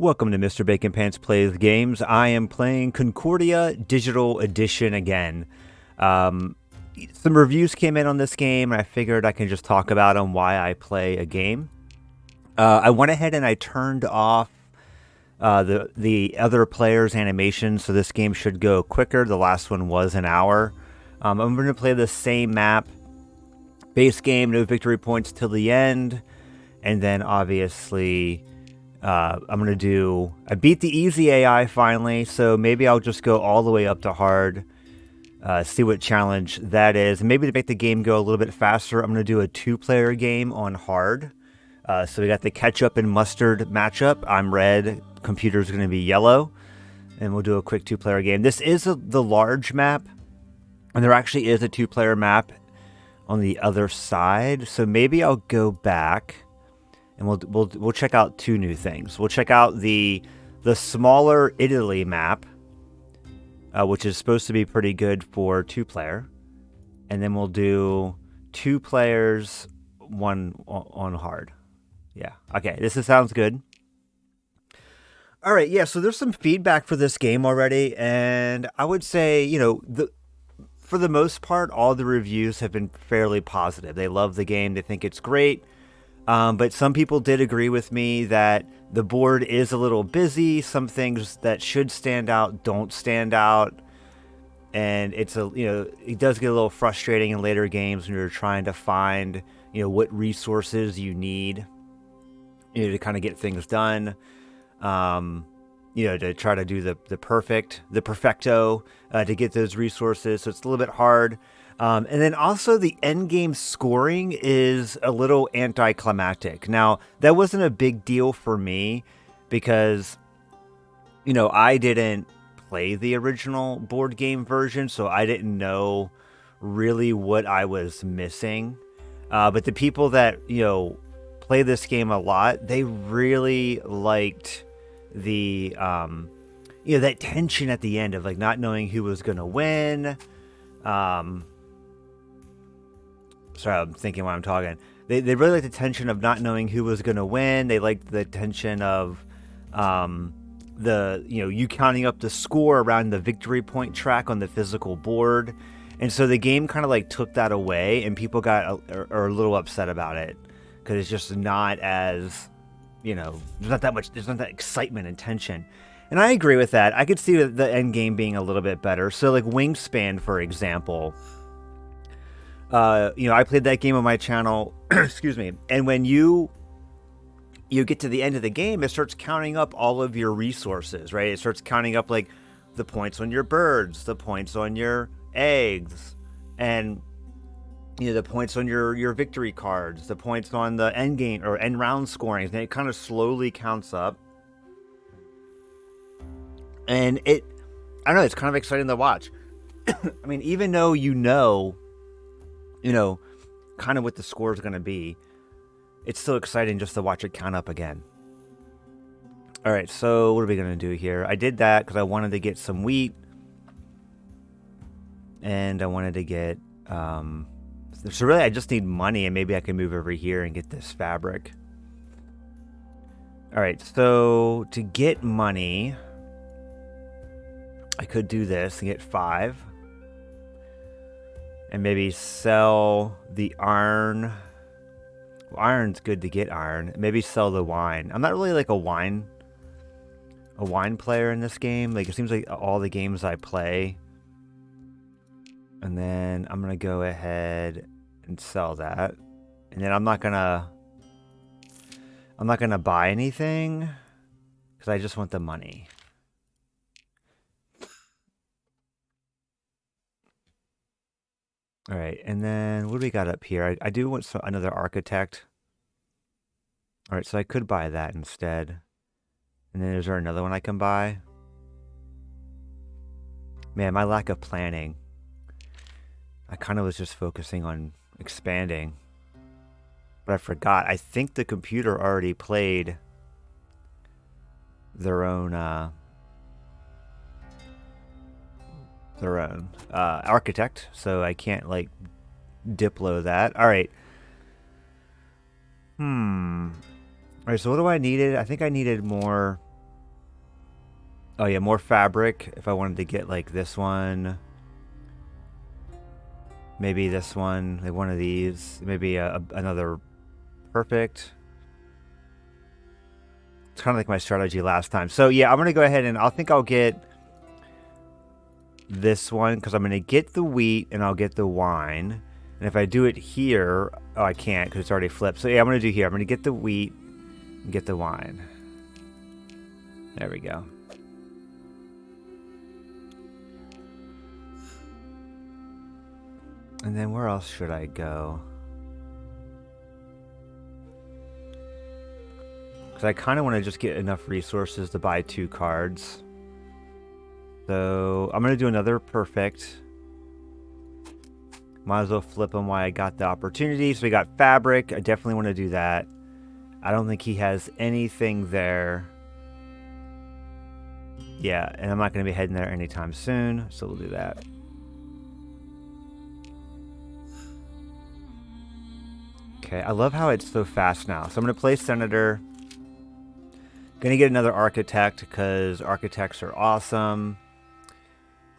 Welcome to Mr. Bacon Pants Plays Games. I am playing Concordia Digital Edition again. Some reviews came in on this game, and I figured I can just talk about them, why I play a game. I went ahead and I turned off the other players' animations, so this game should go quicker. The last one was an hour. I'm going to play the same map. Base game, no victory points till the end. And then, obviously... I'm going to do... I beat the easy AI finally, so maybe I'll just go all the way up to hard, see what challenge that is. And maybe to make the game go a little bit faster, I'm going to do a two-player game on hard. So we got the ketchup and mustard matchup. I'm red, computer's going to be yellow, and we'll do a quick two-player game. This is the large map, and there actually is a two-player map on the other side, so maybe I'll go back... and we'll check out two new things. We'll check out the smaller Italy map, which is supposed to be pretty good for two-player. And then we'll do two players, one on hard. Yeah, okay, sounds good. All right, yeah, so there's some feedback for this game already, and I would say, for the most part, all the reviews have been fairly positive. They love the game, they think it's great. But some people did agree with me that the board is a little busy. Some things that should stand out don't stand out. And it does get a little frustrating in later games when you're trying to find, what resources you need, to kind of get things done. To try to do the perfecto, to get those resources. So it's a little bit hard. And then also the end game scoring is a little anticlimactic. Now, that wasn't a big deal for me because, I didn't play the original board game version, so I didn't know really what I was missing. But the people that, play this game a lot, they really liked the, that tension at the end of, not knowing who was going to win. Sorry, I'm thinking while I'm talking. They really liked the tension of not knowing who was going to win. They liked the tension of you counting up the score around the victory point track on the physical board. And so the game kind of took that away, and people are a little upset about it because it's just not as, there's not that excitement and tension. And I agree with that. I could see the end game being a little bit better. So Wingspan, for example... I played that game on my channel, excuse me, and when you get to the end of the game, it starts counting up all of your resources, right? It starts counting up, the points on your birds, the points on your eggs, and, the points on your victory cards, the points on the end game, or end round scoring, and it kind of slowly counts up. And I don't know, it's kind of exciting to watch. I mean, even though kind of what the score is going to be, it's still exciting just to watch it count up again. All right, so what are we going to do here? I did that because I wanted to get some wheat. And I wanted to get... so really, I just need money, and maybe I can move over here and get this fabric. All right, so to get money, I could do this and get 5. And maybe sell the iron. Well, iron's good to get iron. Maybe sell the wine. I'm not really a wine player in this game. It seems like all the games I play. And then I'm gonna go ahead and sell that. And then I'm not gonna buy anything because I just want the money. All right, and then what do we got up here? I do want another architect. All right, so I could buy that instead. And then is there another one I can buy? Man, my lack of planning. I kind of was just focusing on expanding. But I forgot. I think the computer already played their own architect, so I can't Diplo that. All right. All right, so what do I needed? I think I needed more Oh yeah, more fabric. If I wanted to get like this one, maybe this one, like one of these, maybe another perfect. It's kind of like my strategy last time. So yeah, I'm gonna go ahead and I think I'll get this one because I'm gonna get the wheat and I'll get the wine. And if I do it here, oh, I can't because it's already flipped. So yeah, I'm gonna do here. I'm gonna get the wheat and get the wine. There we go. And then where else should I go? Because I kind of want to just get enough resources to buy 2 cards. So I'm going to do another perfect. Might as well flip them while I got the opportunity. So we got fabric. I definitely want to do that. I don't think he has anything there. Yeah, and I'm not going to be heading there anytime soon. So we'll do that. Okay, I love how it's so fast now. So I'm going to play Senator. Going to get another Architect because Architects are awesome.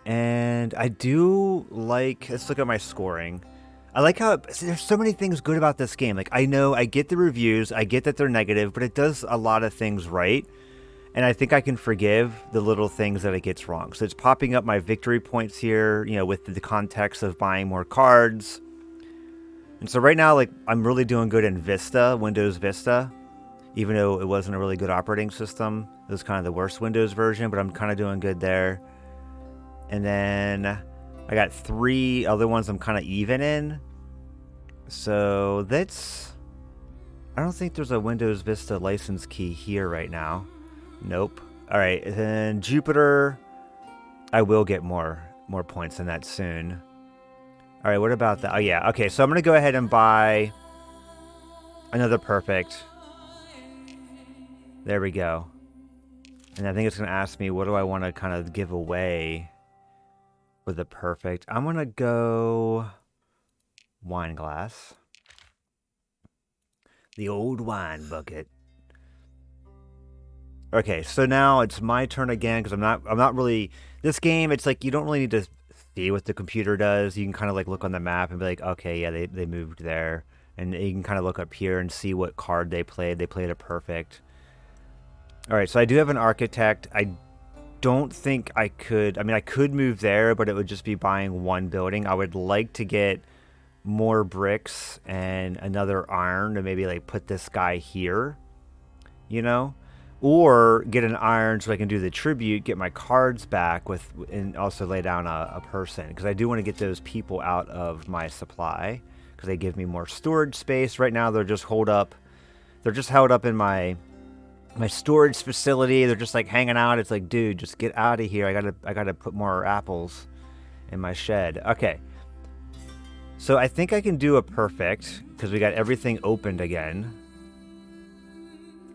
And I do like, let's look at my scoring. I like how, there's so many things good about this game. Like, I know, I get the reviews, I get that they're negative, but it does a lot of things right. And I think I can forgive the little things that it gets wrong. So it's popping up my victory points here, you know, with the context of buying more cards. And so right now, like, I'm really doing good in Vista, Windows Vista. Even though it wasn't a really good operating system. It was kind of the worst Windows version, but I'm kind of doing good there. And then I got 3 other ones I'm kind of even in. So that's... I don't think there's a Windows Vista license key here right now. Nope. All right, and then Jupiter. I will get more points than that soon. All right, what about that? Oh, yeah. Okay, so I'm going to go ahead and buy another perfect. There we go. And I think it's going to ask me, what do I want to kind of give away for the perfect? I'm going to go wine glass. The old wine bucket. Okay, so now it's my turn again because I'm not really, this game, it's like you don't really need to see what the computer does. You can kind of like look on the map and be like, okay, yeah, they moved there. And you can kind of look up here and see what card they played. They played a perfect. All right, so I do have an architect. I don't think I could, I mean, I could move there, but it would just be buying 1 building. I would like to get more bricks and another iron to maybe like put this guy here, you know? Or get an iron so I can do the tribute, get my cards back with, and also lay down a person. Because I do want to get those people out of my supply because they give me more storage space. Right now they're just held up in my storage facility. They're just like hanging out. It's like, dude, just get out of here. I gotta put more apples in my shed. Okay. So I think I can do a perfect because we got everything opened again.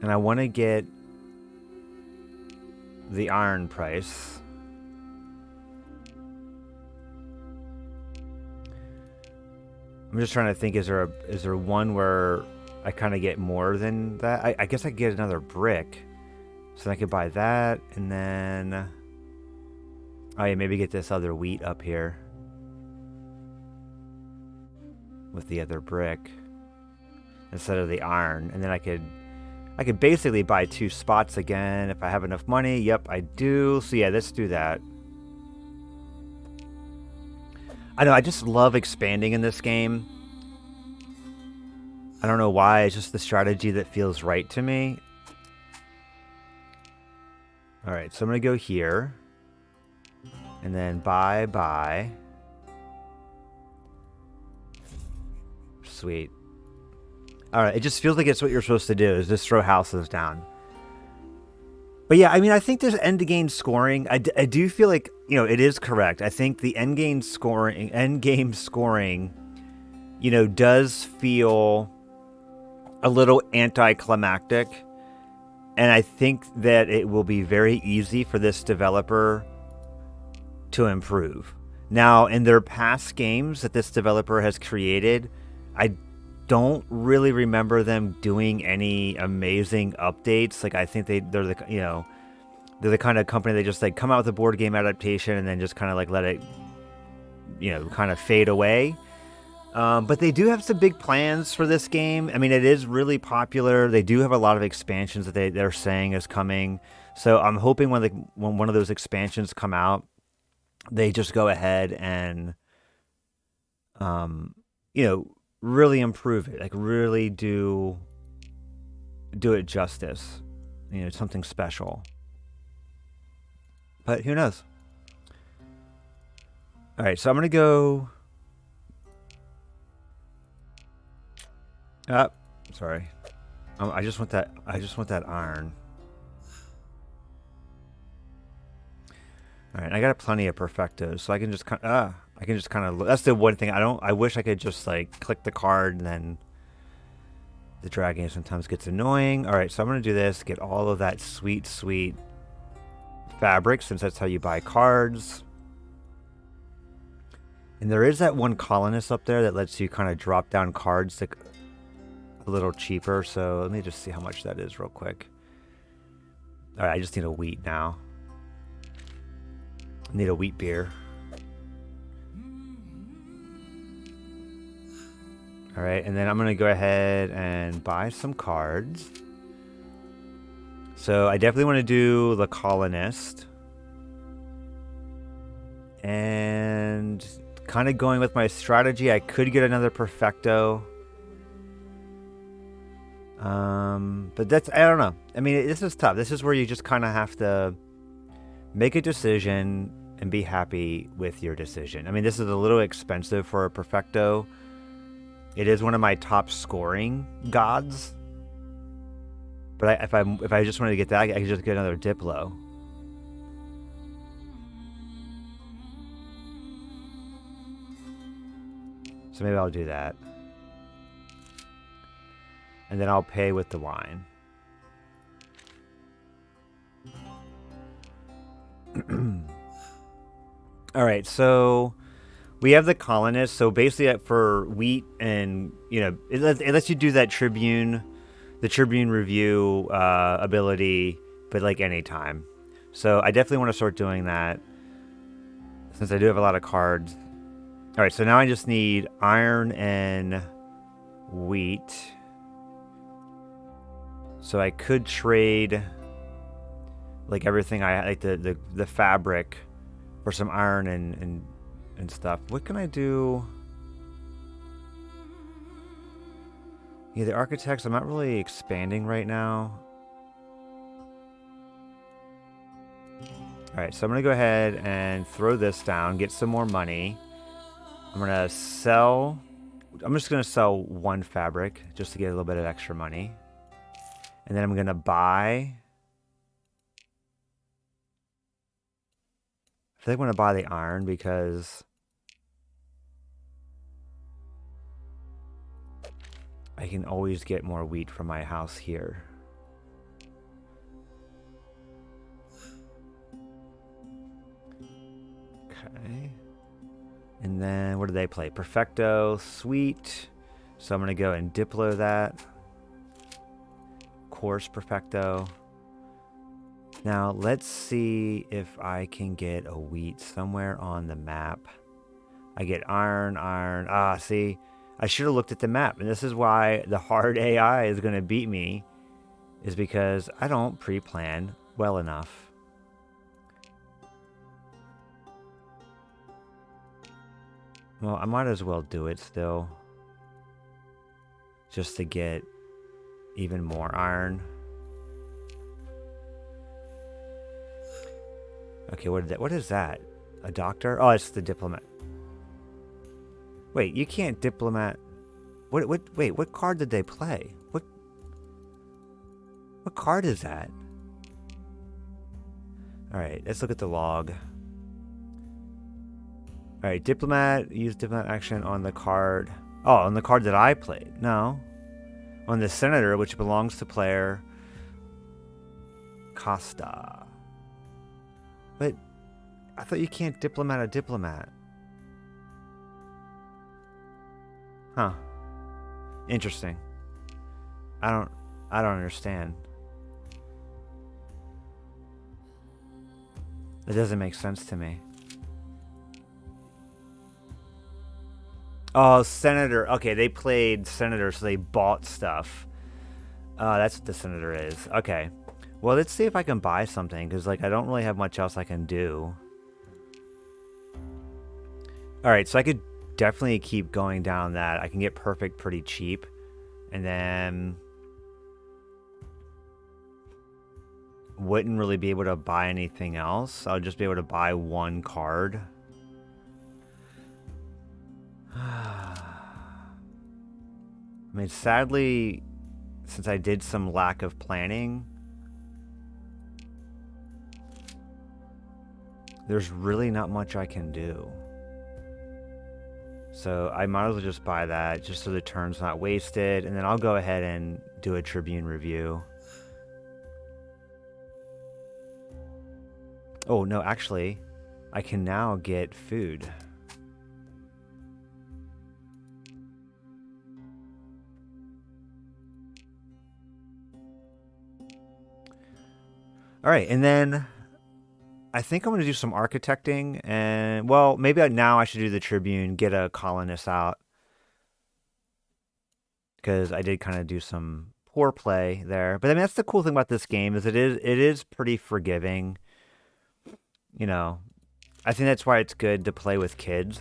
And I want to get the iron price. I'm just trying to think, is there one where I kind of get more than that? I guess I could get another brick. So I could buy that and then oh yeah, maybe get this other wheat up here with the other brick instead of the iron, and then I could basically buy 2 spots again if I have enough money. Yep, I do. So yeah, let's do that. I know, I just love expanding in this game. I don't know why, it's just the strategy that feels right to me. Alright, so I'm going to go here. And then buy. Sweet. Alright, it just feels like it's what you're supposed to do, is just throw houses down. But yeah, I mean, I think there's end-game scoring. I do feel like, you know, it is correct. I think the end-game scoring, you know, does feel a little anticlimactic. And I think that it will be very easy for this developer to improve. Now, in their past games that this developer has created, I don't really remember them doing any amazing updates. Like, I think they're the, you know, They're the kind of company that just like come out with a board game adaptation and then just kind of like let it, kind of fade away. But they do have some big plans for this game. I mean, it is really popular. They do have a lot of expansions that they're saying is coming. So I'm hoping when one of those expansions come out, they just go ahead and, um, really improve it. Like really do it justice. Something special. But who knows? All right, so I'm gonna go. Sorry. I just want that. I just want that iron. All right, I got plenty of perfectos, so I can just kind of. That's the one thing I don't. I wish I could just like click the card and then. The dragging sometimes gets annoying. All right, so I'm gonna do this. Get all of that sweet fabric, since that's how you buy cards. And there is that one colonist up there that lets you kind of drop down cards a little cheaper. So let me just see how much that is real quick. All right, I just need a wheat now. I need a wheat beer. All right, and then I'm going to go ahead and buy some cards. So I definitely want to do the colonist. And kind of going with my strategy, I could get another perfecto. But I don't know. I mean, this is tough. This is where you just kind of have to make a decision and be happy with your decision. I mean, this is a little expensive for a perfecto. It is one of my top scoring gods. But if I just wanted to get that, I could just get another Diplo. So maybe I'll do that. And then I'll pay with the wine. All right, so we have the colonists. So basically for wheat and, it lets you do that the Tribune review ability, but like anytime. So I definitely want to start doing that since I do have a lot of cards. All right, so now I just need iron and wheat. So I could trade like everything like the fabric for some iron and stuff. What can I do? Yeah, the architects, I'm not really expanding right now. All right, so I'm going to go ahead and throw this down, get some more money. I'm going to sell. I'm just going to sell one fabric just to get a little bit of extra money. And then I'm going to buy. I feel like I'm going to buy the iron because I can always get more wheat from my house here. Okay. And then what do they play? Perfecto, sweet. So I'm going to go and Diplo that. Course Perfecto. Now let's see if I can get a wheat somewhere on the map. I get iron. See, I should have looked at the map. And this is why the hard AI is going to beat me, is because I don't pre-plan well enough. Well, I might as well do it still, just to get even more iron. Okay, what is that? A doctor? Oh, it's the diplomat. Wait, you can't diplomat. Wait, what card did they play? What card is that? All right, let's look at the log. All right, diplomat, use diplomat action on the card. Oh, on the card that I played. No. On the senator, which belongs to player Costa. But I thought you can't diplomat a diplomat. Huh. Interesting. I don't understand. That doesn't make sense to me. Oh, Senator. Okay, they played Senator, so they bought stuff. That's what the Senator is. Okay. Well, let's see if I can buy something, because, like, I don't really have much else I can do. Alright, so I could definitely keep going down that. I can get perfect pretty cheap. And then... wouldn't really be able to buy anything else. I'll just be able to buy one card. I mean, sadly, since I did some lack of planning, there's really not much I can do. So I might as well just buy that, just so the turn's not wasted, and then I'll go ahead and do a Tribune review. Oh, no, actually, I can now get food. All right, and then I think I'm going to do some architecting, and, well, maybe now I should do the Tribune, get a colonist out, because I did kind of do some poor play there. But I mean, that's the cool thing about this game, is it is pretty forgiving. You know, I think that's why it's good to play with kids,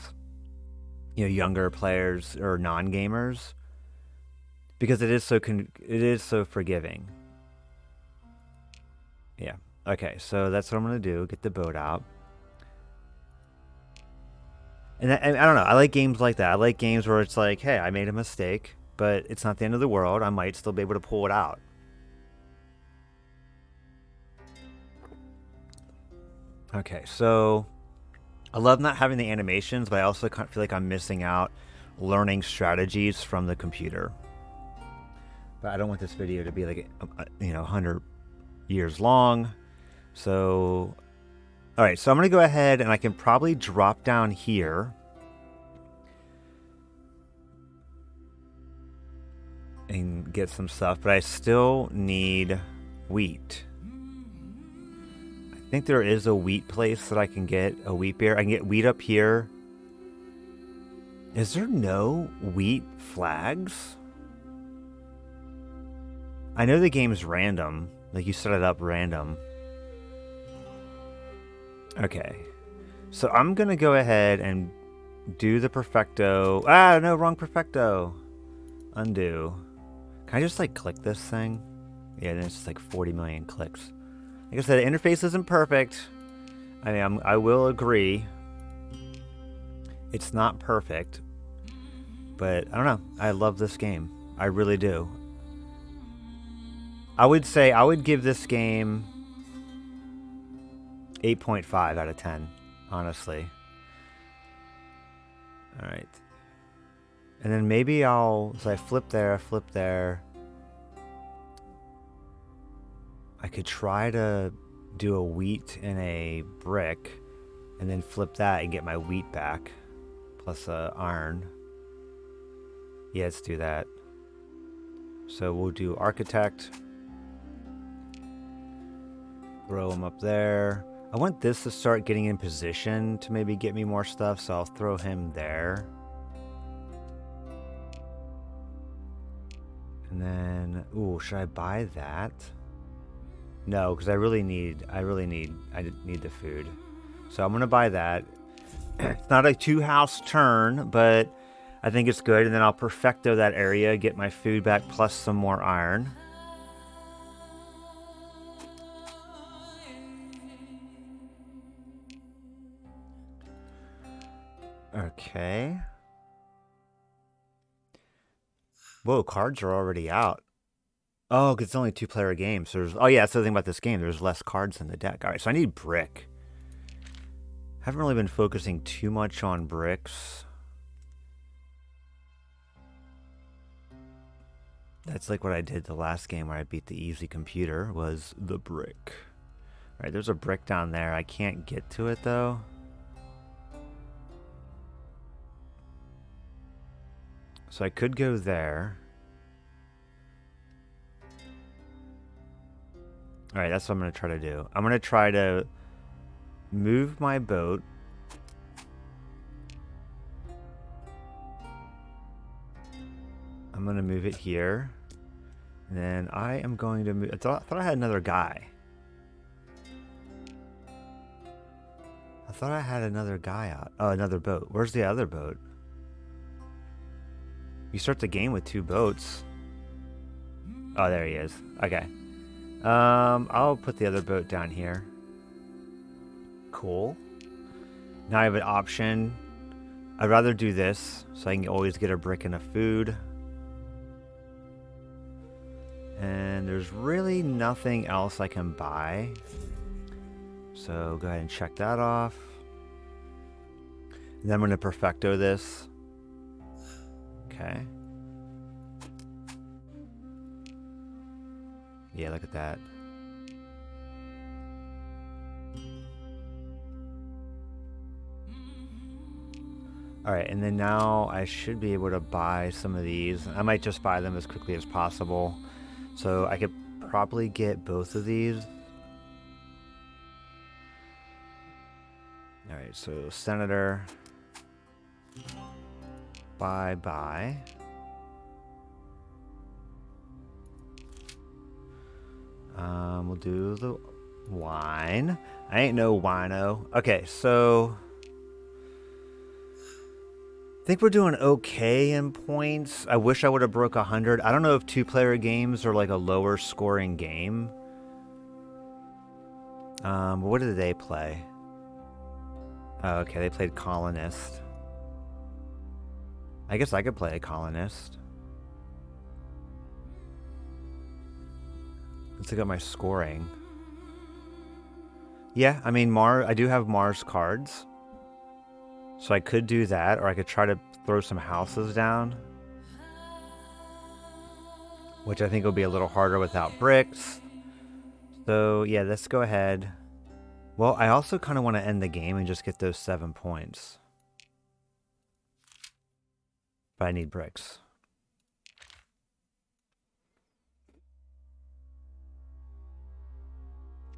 you know, younger players or non-gamers, because it is so forgiving. Yeah. Okay, so that's what I'm gonna do. Get the boat out. And I don't know. I like games like that. I like games where it's like, hey, I made a mistake, but it's not the end of the world. I might still be able to pull it out. Okay, so I love not having the animations, but I also feel like I'm missing out learning strategies from the computer. But I don't want this video to be like, 100 years long. So, all right, so I'm going to go ahead and I can probably drop down here. And get some stuff, but I still need wheat. I think there is a wheat place that I can get a wheat beer. I can get wheat up here. Is there no wheat flags? I know the game's random. Like, you set it up random. Okay. So I'm going to go ahead and do the perfecto. Ah, no, wrong perfecto. Undo. Can I just, like, click this thing? Yeah, then it's just like 40 million clicks. Like I said, the interface isn't perfect. I mean, I will agree. It's not perfect. But, I don't know. I love this game. I really do. I would say, I would give this game 8.5 out of 10, honestly. Alright. And then maybe so I flip there. I could try to do a wheat and a brick, and then flip that and get my wheat back, plus iron. Yeah, let's do that. So we'll do architect. Throw him up there. I want this to start getting in position to maybe get me more stuff, so I'll throw him there. And then, ooh, should I buy that? No, because I need the food. So I'm gonna buy that. It's not a 2-house turn, but I think it's good. And then I'll perfecto that area, get my food back plus some more iron. Okay. Whoa, cards are already out. Oh, because it's only a 2-player game. So oh yeah, that's the thing about this game. There's less cards in the deck. All right, so I need brick. Haven't really been focusing too much on bricks. That's like what I did the last game where I beat the easy computer, was the brick. All right, there's a brick down there. I can't get to it though. So I could go there. All right, that's what I'm going to try to do. I'm going to try to move my boat. I'm going to move it here. And then I am going to move... I thought I had another guy. I thought I had another guy out. Oh, another boat. Where's the other boat? You start the game with 2 boats. Oh, there he is. Okay. I'll put the other boat down here. Cool. Now I have an option. I'd rather do this, so I can always get a brick and a food. And there's really nothing else I can buy. So go ahead and check that off. And then I'm going to perfecto this. Okay. Yeah, look at that. Alright, and then now I should be able to buy some of these. I might just buy them as quickly as possible. So I could probably get both of these. Alright, so Senator. Bye-bye. We'll do the wine. I ain't no wino. Okay, so I think we're doing okay in points. I wish I would have broke 100. I don't know if 2-player games are like a lower scoring game. What did they play? Oh, okay, they played Colonist. I guess I could play a Colonist. Let's look at my scoring. Yeah, I mean, I do have Mars cards. So I could do that, or I could try to throw some houses down. Which I think will be a little harder without bricks. So, yeah, let's go ahead. Well, I also kind of want to end the game and just get those 7 points. But I need bricks.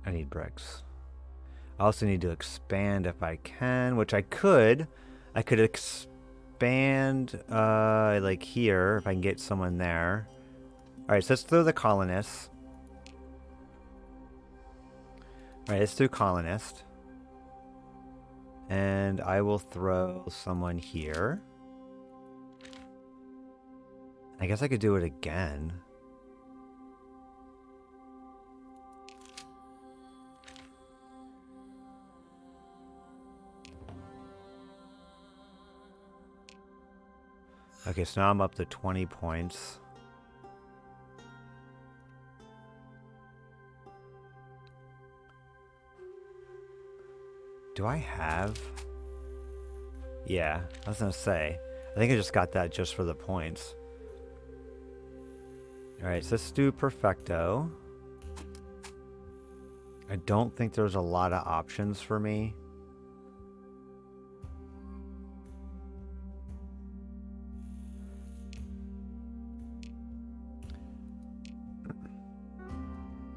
I need bricks. I also need to expand if I can, which I could. I could expand like here if I can get someone there. Alright, so let's throw the colonists. Alright, let's do colonist. And I will throw someone here. I guess I could do it again. Okay, so now I'm up to 20 points. Do I have? Yeah, I was gonna say. I think I just got that just for the points. Alright, so let's do Perfecto. I don't think there's a lot of options for me.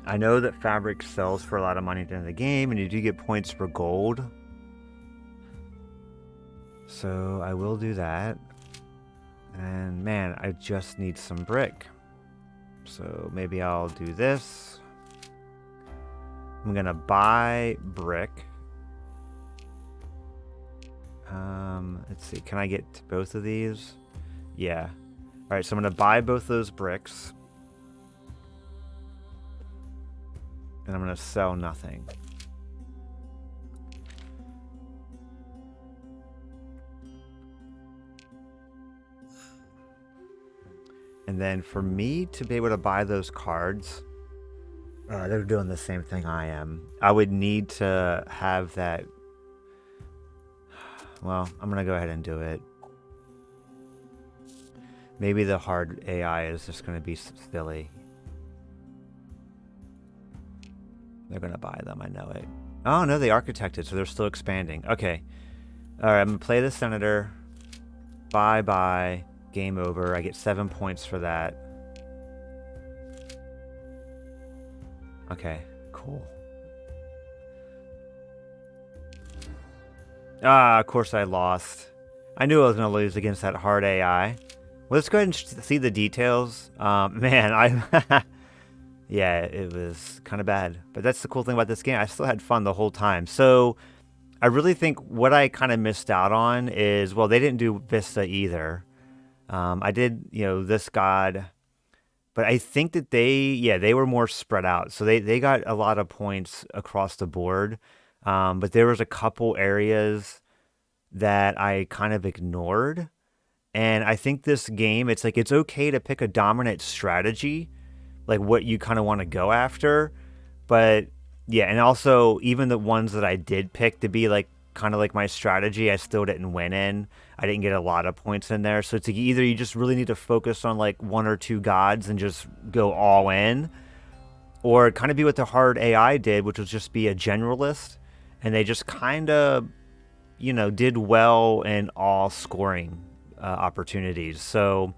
I know that fabric sells for a lot of money at the end of the game, and you do get points for gold. So I will do that. And man, I just need some brick. So maybe I'll do this. I'm gonna buy brick. Let's see, can I get both of these? Yeah. Alright, so I'm gonna buy both those bricks. And I'm going to sell nothing. And then for me to be able to buy those cards, they're doing the same thing I am. I would need to have that. Well, I'm going to go ahead and do it. Maybe the hard AI is just going to be silly. They're going to buy them, I know it. Oh, no, they architected, so they're still expanding. Okay. All right, I'm going to play the Senator. Bye-bye. Game over. I get 7 points for that. Okay, cool. Ah, of course I lost. I knew I was going to lose against that hard AI. Well, let's go ahead and see the details. Man, I... yeah, it was kind of bad. But that's the cool thing about this game. I still had fun the whole time. So I really think what I kind of missed out on is, well, they didn't do Vista either. I did, this god, but I think that they were more spread out. So they got a lot of points across the board. But there was a couple areas that I kind of ignored. And I think this game, it's like it's okay to pick a dominant strategy, like what you kind of want to go after. But yeah, and also even the ones that I did pick to be like kind of like my strategy, I still didn't win in. I didn't get a lot of points in there. So it's like either you just really need to focus on like one or two gods and just go all in, or kind of be what the hard AI did, which was just be a generalist. And they just kind of, did well in all scoring opportunities. So,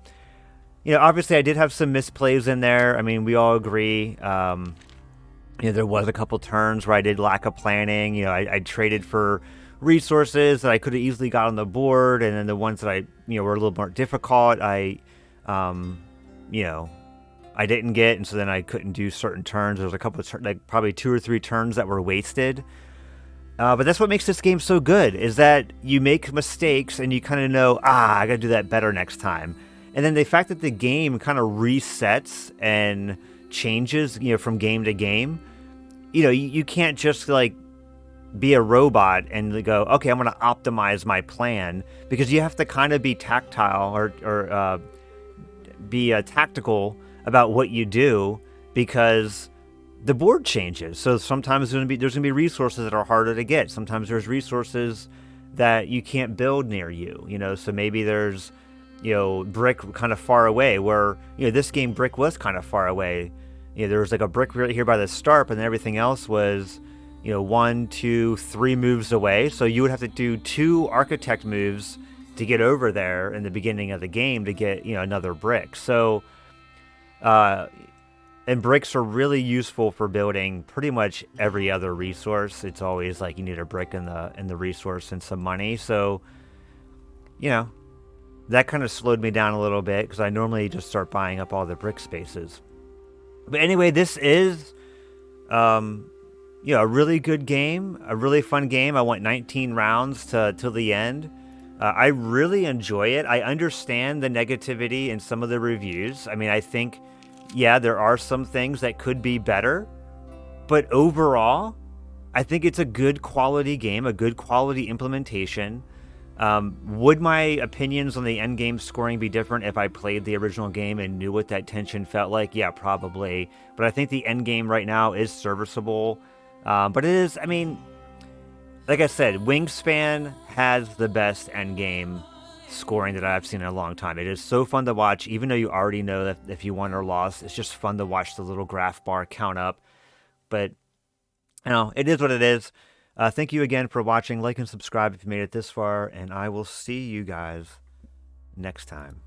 obviously I did have some misplays in there. I mean, we all agree. There was a couple turns where I did lack of planning. I traded for resources that I could have easily got on the board, and then the ones that I, were a little more difficult, you know, I didn't get, and so then I couldn't do certain turns. There was a couple of like probably 2 or 3 turns that were wasted. But that's what makes this game so good, is that you make mistakes and you kind of know, I got to do that better next time. And then the fact that the game kind of resets and changes, from game to game, you can't just like be a robot and go, okay, I'm going to optimize my plan, because you have to kind of be tactile or be tactical about what you do, because the board changes. So sometimes there's gonna be resources that are harder to get. Sometimes there's resources that you can't build near you. So maybe there's brick kind of far away, where this game brick was kind of far away. There was like a brick right here by the start, and then everything else was 1, 2, 3 moves away. So you would have to do 2 architect moves to get over there in the beginning of the game to get another brick. So and bricks are really useful for building pretty much every other resource. It's always like you need a brick in the resource and some money. So, that kind of slowed me down a little bit, because I normally just start buying up all the brick spaces. But anyway, this is, a really good game, a really fun game. I went 19 rounds till the end. I really enjoy it. I understand the negativity in some of the reviews. I mean, I think, yeah, there are some things that could be better, but overall, I think it's a good quality game, a good quality implementation. Would my opinions on the end game scoring be different if I played the original game and knew what that tension felt like? Yeah, probably. But I think the end game right now is serviceable. But it is, I mean, like I said, Wingspan has the best end game scoring that I've seen in a long time. It is so fun to watch, even though you already know that if you won or lost. It's just fun to watch the little graph bar count up. But, it is what it is. Thank you again for watching. Like and subscribe if you made it this far, and I will see you guys next time.